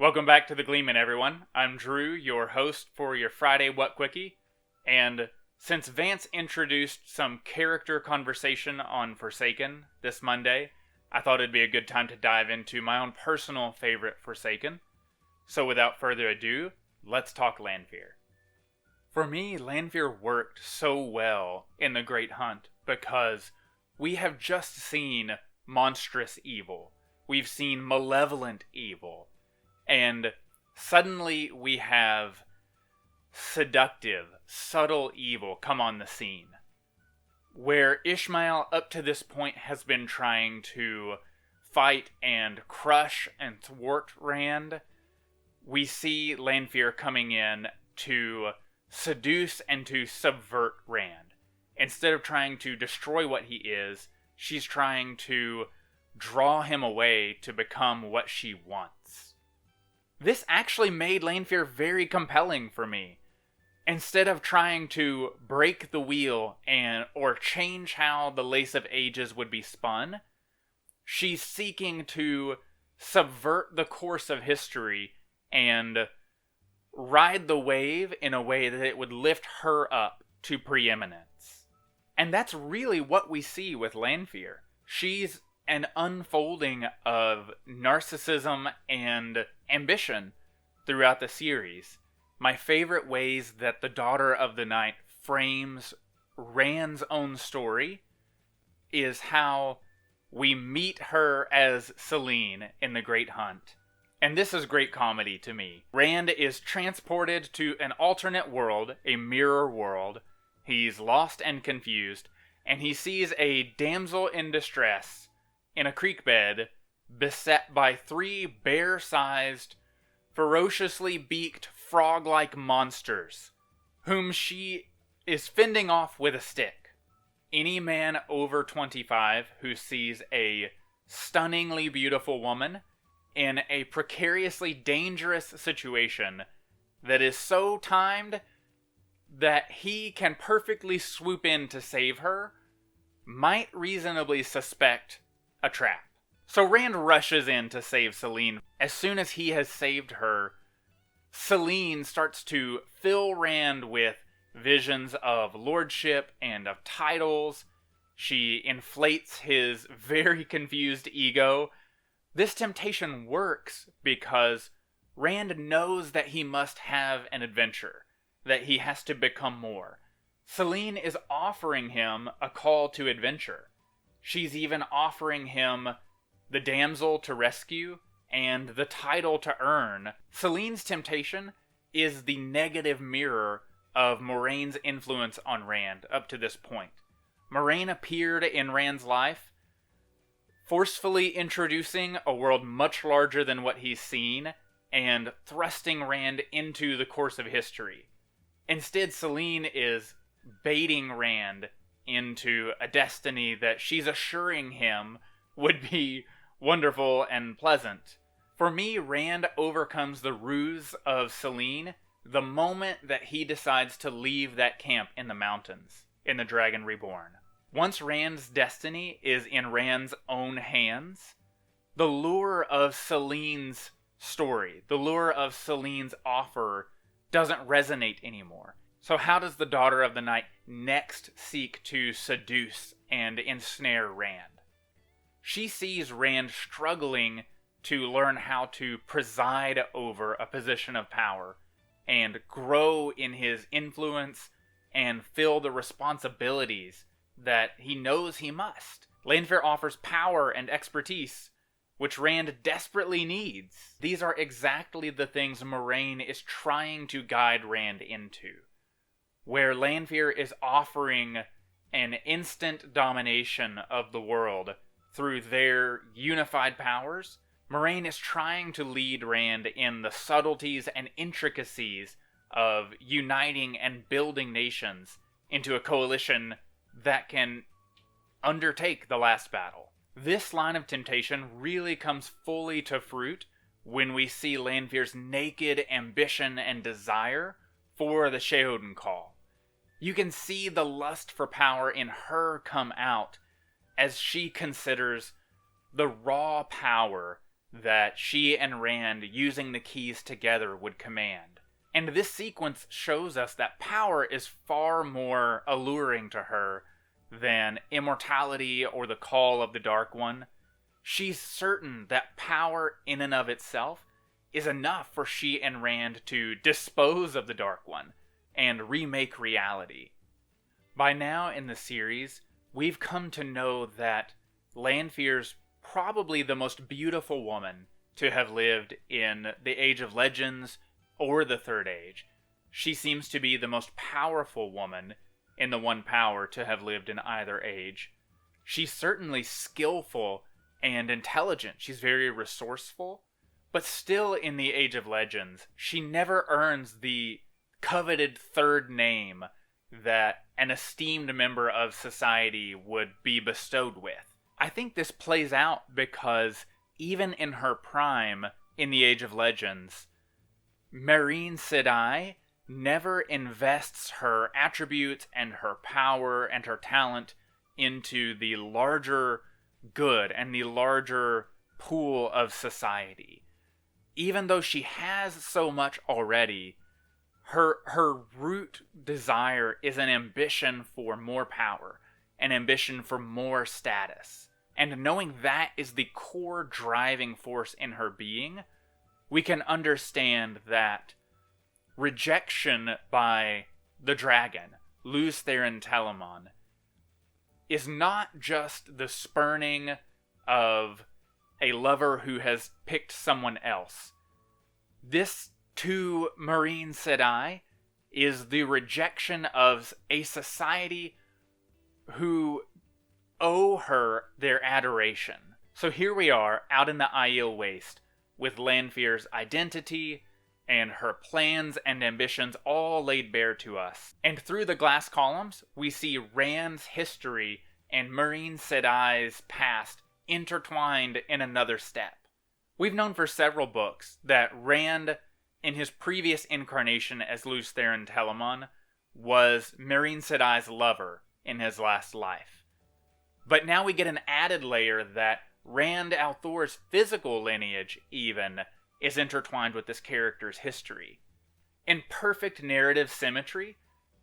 Welcome back to the Gleemen, everyone. I'm Drew, your host for your Friday What Quickie, and since Vance introduced some character conversation on Forsaken this Monday, I thought it'd be a good time to dive into my own personal favorite Forsaken. So without further ado, let's talk Lanfear. For me, Lanfear worked so well in The Great Hunt because we have just seen monstrous evil. We've seen malevolent evil. And suddenly we have seductive, subtle evil come on the scene. Where Ishmael up to this point has been trying to fight and crush and thwart Rand, we see Lanfear coming in to seduce and to subvert Rand. Instead of trying to destroy what he is, she's trying to draw him away to become what she wants. This actually made Lanfear very compelling for me. Instead of trying to break the wheel or change how the Lace of Ages would be spun, she's seeking to subvert the course of history and ride the wave in a way that it would lift her up to preeminence. And that's really what we see with Lanfear. She's an unfolding of narcissism and ambition throughout the series. My favorite ways that the Daughter of the Night frames Rand's own story is how we meet her as Selene in The Great Hunt. And this is great comedy to me. Rand is transported to an alternate world, a mirror world. He's lost and confused, and he sees a damsel in distress in a creek bed, beset by 3 bear-sized, ferociously beaked, frog-like monsters, whom she is fending off with a stick. Any man over 25 who sees a stunningly beautiful woman in a precariously dangerous situation that is so timed that he can perfectly swoop in to save her might reasonably suspect a trap. So Rand rushes in to save Selene. As soon as he has saved her, Selene starts to fill Rand with visions of lordship and of titles. She inflates his very confused ego. This temptation works because Rand knows that he must have an adventure, that he has to become more. Selene is offering him a call to adventure. She's even offering him the damsel to rescue and the title to earn. Selene's temptation is the negative mirror of Moiraine's influence on Rand up to this point. Moiraine appeared in Rand's life, forcefully introducing a world much larger than what he's seen and thrusting Rand into the course of history. Instead, Selene is baiting Rand into a destiny that she's assuring him would be wonderful and pleasant. For me, Rand overcomes the ruse of Selene the moment that he decides to leave that camp in the mountains in The Dragon Reborn. Once Rand's destiny is in Rand's own hands, the lure of Selene's story, the lure of Selene's offer doesn't resonate anymore. So how does the Daughter of the Night next seek to seduce and ensnare Rand? She sees Rand struggling to learn how to preside over a position of power and grow in his influence and fill the responsibilities that he knows he must. Lanfear offers power and expertise, which Rand desperately needs. These are exactly the things Moiraine is trying to guide Rand into. Where Lanfear is offering an instant domination of the world through their unified powers, Moiraine is trying to lead Rand in the subtleties and intricacies of uniting and building nations into a coalition that can undertake the last battle. This line of temptation really comes fully to fruit when we see Lanfear's naked ambition and desire for the Sheoden Call. You can see the lust for power in her come out as she considers the raw power that she and Rand, using the keys together, would command. And this sequence shows us that power is far more alluring to her than immortality or the call of the Dark One. She's certain that power in and of itself is enough for she and Rand to dispose of the Dark One and remake reality. By now in the series, we've come to know that Lanfear's probably the most beautiful woman to have lived in the Age of Legends or the Third Age. She seems to be the most powerful woman in the One Power to have lived in either age. She's certainly skillful and intelligent. She's very resourceful. But still in the Age of Legends, she never earns the coveted third name that an esteemed member of society would be bestowed with. I think this plays out because even in her prime in the Age of Legends, Meereen Sedai never invests her attributes and her power and her talent into the larger good and the larger pool of society. Even though she has so much already, her root desire is an ambition for more power, an ambition for more status. And knowing that is the core driving force in her being, we can understand that rejection by the dragon, Lews Therin Telamon, is not just the spurning of a lover who has picked someone else. This, to Meereen Sedai, is the rejection of a society who owe her their adoration. So here we are, out in the Aiel Waste, with Lanfear's identity and her plans and ambitions all laid bare to us. And through the glass columns, we see Rand's history and Meereen Sedai's past intertwined in another step. We've known for several books that Rand, in his previous incarnation as Lews Therin Telamon, was Meereen Sedai's lover in his last life. But now we get an added layer that Rand al'Thor's physical lineage, even, is intertwined with this character's history. In perfect narrative symmetry,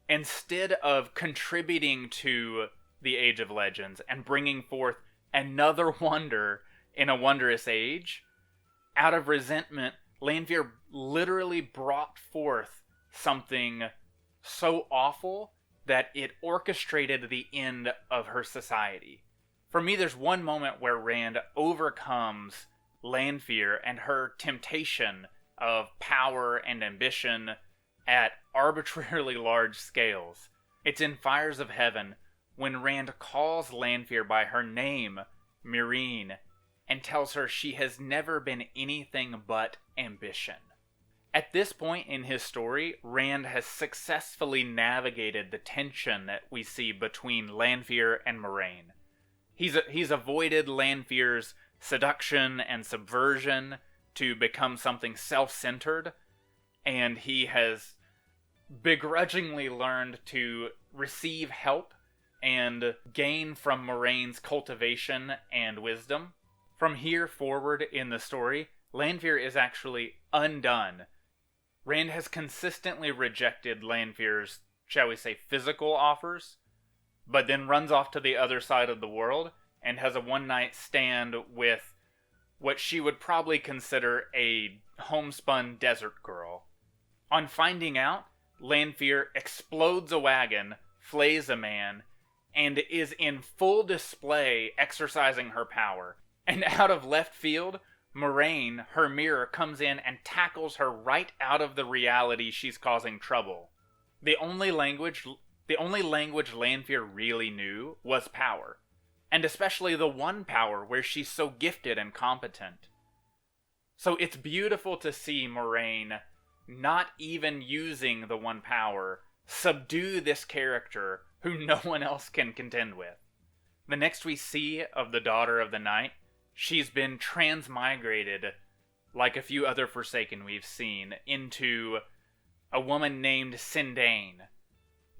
instead of contributing to the Age of Legends and bringing forth another wonder in a wondrous age, out of resentment, Lanfear literally brought forth something so awful that it orchestrated the end of her society. For me, there's one moment where Rand overcomes Lanfear and her temptation of power and ambition at arbitrarily large scales. It's in Fires of Heaven, when Rand calls Lanfear by her name, Meereen, and tells her she has never been anything but ambition. At this point in his story, Rand has successfully navigated the tension that we see between Lanfear and Moiraine. He's avoided Lanfear's seduction and subversion to become something self-centered, and he has begrudgingly learned to receive help and gain from Moiraine's cultivation and wisdom. From here forward in the story, Lanfear is actually undone. Rand has consistently rejected Lanfear's, shall we say, physical offers, but then runs off to the other side of the world and has a one-night stand with what she would probably consider a homespun desert girl. On finding out, Lanfear explodes a wagon, flays a man, and is in full display exercising her power. And out of left field, Moiraine, her mirror, comes in and tackles her right out of the reality she's causing trouble. The only language Lanfear really knew was power, and especially the one power where she's so gifted and competent. So it's beautiful to see Moiraine, not even using the one power, subdue this character who no one else can contend with. The next we see of the Daughter of the Night, she's been transmigrated, like a few other Forsaken we've seen, into a woman named Sindain.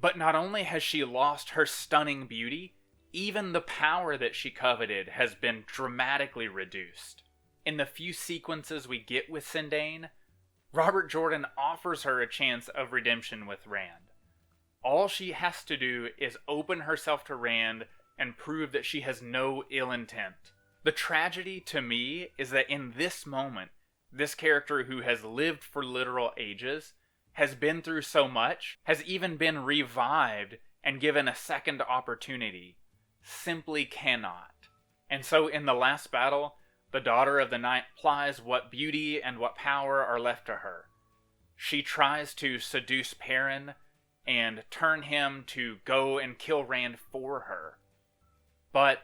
But not only has she lost her stunning beauty, even the power that she coveted has been dramatically reduced. in the few sequences we get with Sindane, Robert Jordan offers her a chance of redemption with Rand. All she has to do is open herself to Rand and prove that she has no ill intent. The tragedy to me is that in this moment, this character who has lived for literal ages, has been through so much, has even been revived and given a second opportunity, simply cannot. And so in the last battle, the Daughter of the Night applies what beauty and what power are left to her. She tries to seduce Perrin and turn him to go and kill Rand for her. But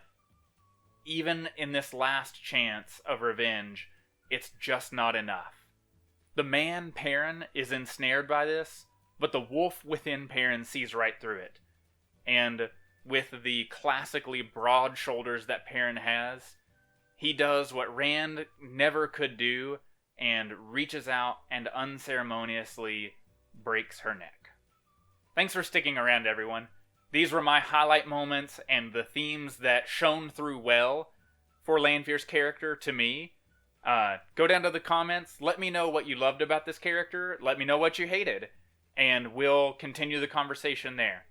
even in this last chance of revenge, it's just not enough. The man, Perrin, is ensnared by this, but the wolf within Perrin sees right through it. And with the classically broad shoulders that Perrin has, he does what Rand never could do and reaches out and unceremoniously breaks her neck. Thanks for sticking around, everyone. These were my highlight moments and the themes that shone through well for Lanfear's character to me. Go down to the comments, let me know what you loved about this character, let me know what you hated, and we'll continue the conversation there.